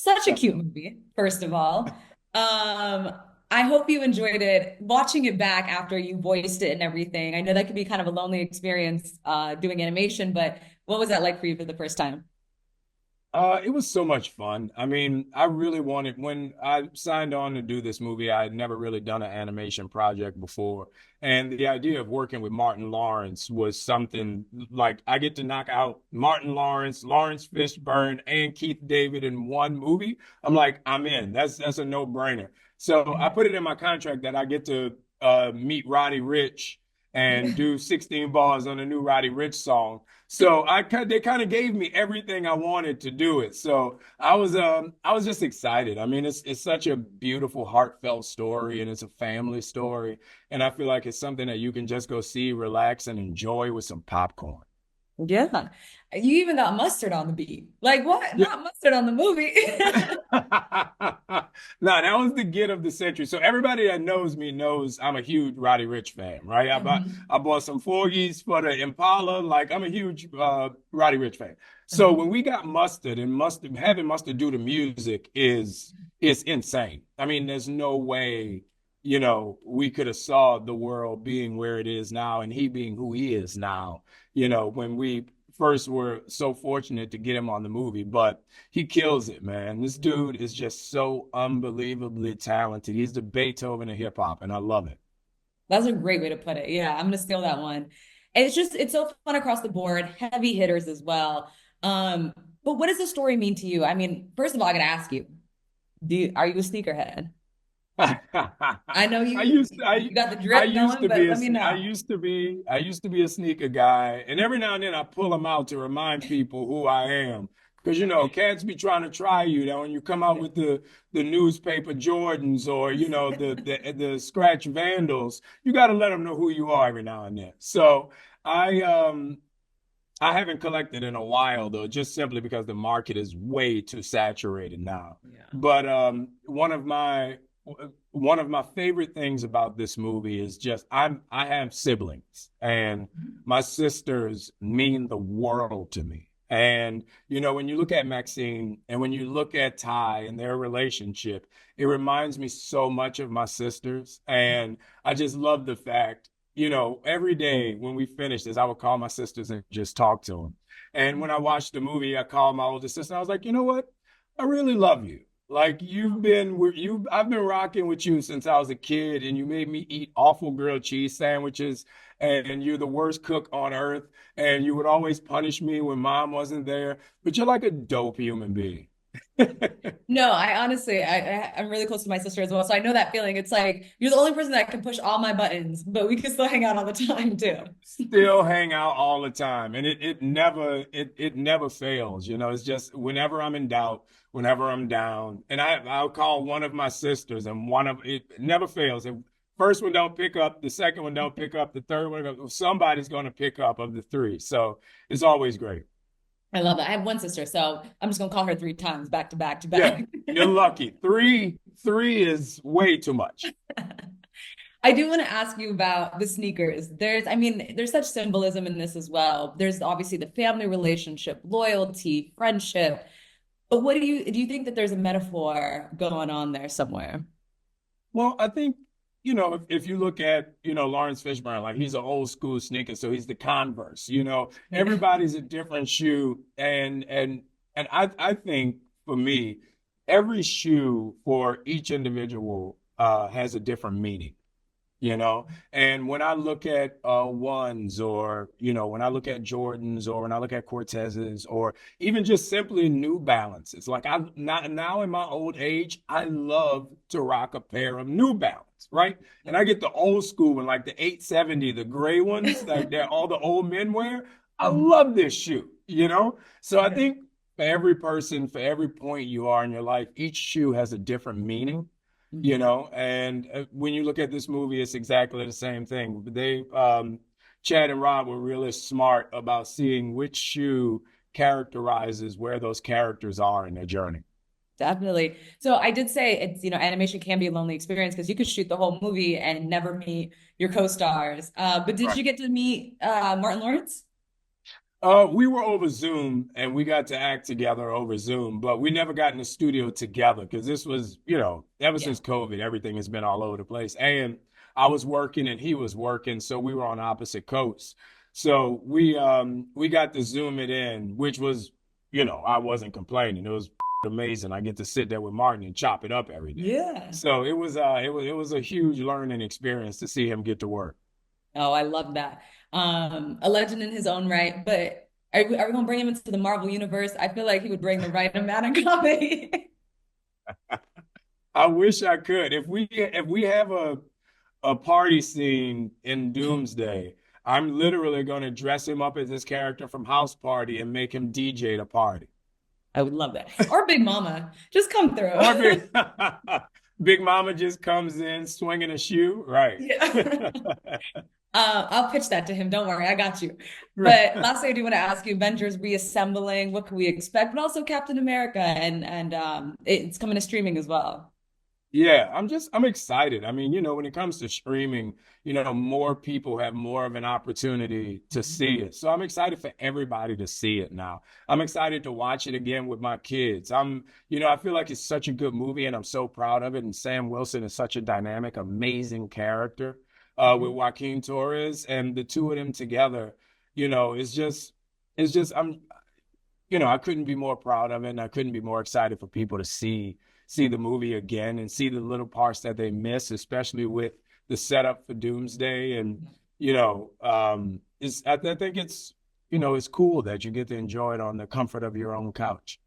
such a cute movie, first of all. I hope you enjoyed it. Watching it back after you voiced it and everything. I know that could be kind of a lonely experience doing animation, but what was that like for you for the first time? It was so much fun. I mean, I really wanted, when I signed on to do this movie, I had never really done an animation project before. And the idea of working with Martin Lawrence was something like I get to knock out Martin Lawrence, Laurence Fishburne, and Keith David in one movie. I'm like, I'm in. That's a no-brainer. So I put it in my contract that I get to meet Roddy Ricch and do 16 bars on a new Roddy Ricch song. So they kind of gave me everything I wanted to do it. So I was just excited. I mean, it's such a beautiful, heartfelt story, and it's a family story. And I feel like it's something that you can just go see, relax, and enjoy with some popcorn. Yeah. You even got mustard on the beat. Like what? Yeah. Not mustard on the movie. No, that was the get of the century. So everybody that knows me knows I'm a huge Roddy Ricch fan, right? Mhm. I bought some Forgies for the Impala. Like I'm a huge Roddy Ricch fan. So Mhm. when we got Mustard and Mustard having Mustard do the music is insane. I mean, there's no way, we could have saw the world being where it is now and he being who he is now, when we first were so fortunate to get him on the movie. But he kills it, man. This dude is just so unbelievably talented. He's the Beethoven of hip hop, and I love it. That's a great way to put it. Yeah, I'm gonna steal that one. And it's so fun across the board, heavy hitters as well. Um, but what does the story mean to you? I mean, first of all, I gotta ask you, are you a sneakerhead? I know I used to, you got the I drip used going, to be but a let me I know. used to be I used to be a sneaker guy, and every now and then I pull them out to remind people who I am. Because cats be trying to try you. That when you come out with the newspaper Jordans or the scratch Vandals, you got to let them know who you are every now and then. So I um I haven't collected in a while though, just simply because the market is way too saturated now. Yeah. But one of my favorite things about this movie is just I have siblings, and my sisters mean the world to me. And when you look at Maxine and when you look at Ty and their relationship, it reminds me so much of my sisters. And I just love the fact every day when we finish this, I would call my sisters and just talk to them. And when I watched the movie, I called my older sister. I was like, you know what? I really love you. Like I've been rocking with you since I was a kid, and you made me eat awful grilled cheese sandwiches, and you're the worst cook on earth, and you would always punish me when mom wasn't there. But you're like a dope human being. No, I honestly, I'm really close to my sister as well, so I know that feeling. It's like you're the only person that can push all my buttons, but we can still hang out all the time too. Still hang out all the time, and it never fails. It's just whenever I'm in doubt, whenever I'm down, and I'll call one of my sisters, and one of it never fails. If first one don't pick up, the second one don't pick up, the third one, somebody's going to pick up of the three. So it's always great. I love that. I have one sister, so I'm just gonna call her 3 times back to back to Yeah, back. you're lucky. Three is way too much. I do want to ask you about the sneakers. I mean, there's such symbolism in this as well. There's obviously the family relationship, loyalty, friendship. But what do you think that there's a metaphor going on there somewhere? Well, I think, if you look at, Laurence Fishburne, like he's an old school sneaker, so he's the Converse, Yeah. everybody's a different shoe. And I think for me, every shoe for each individual has a different meaning. And when I look at ones, or when I look at Jordans, or when I look at Cortezes, or even just simply New Balances, like I not now in my old age, I love to rock a pair of New Balance, right? And I get the old school one, like the 870, the gray ones, like that all the old men wear. I love this shoe. So I think for every person, for every point you are in your life, each shoe has a different meaning. And when you look at this movie, it's exactly the same thing. Chad and Rob were really smart about seeing which shoe characterizes where those characters are in their journey. Definitely. So I did say animation can be a lonely experience because you could shoot the whole movie and never meet your co-stars. But did Right. you get to meet Martin Lawrence? We were over Zoom and we got to act together over Zoom, but we never got in the studio together because this was, ever Yeah. since COVID, everything has been all over the place. And I was working and he was working, so we were on opposite coasts. So we got to Zoom it in, which was, I wasn't complaining. It was amazing. I get to sit there with Martin and chop it up every day. Yeah. So it was a huge learning experience to see him get to work. Oh, I love that. A legend in his own right. But are we gonna bring him into the Marvel universe? I feel like he would bring the right amount of comedy. I wish I could. If we have a party scene in Doomsday, I'm literally going to dress him up as this character from House Party and make him DJ the party. I would love that. Or Big Mama. Just come through. Or Big Mama just comes in swinging a shoe, right? Yeah. I'll pitch that to him. Don't worry, I got you. But lastly, I do want to ask you, Avengers reassembling, what can we expect? But also Captain America and it's coming to streaming as well. Yeah, I'm excited. I mean, when it comes to streaming, more people have more of an opportunity to see it. So I'm excited for everybody to see it now. I'm excited to watch it again with my kids. I feel like it's such a good movie and I'm so proud of it. And Sam Wilson is such a dynamic, amazing character with Joaquin Torres and the two of them together, it's just I couldn't be more proud of it, and I couldn't be more excited for people to see the movie again and see the little parts that they miss, especially with the setup for Doomsday. And I think it's cool that you get to enjoy it on the comfort of your own couch.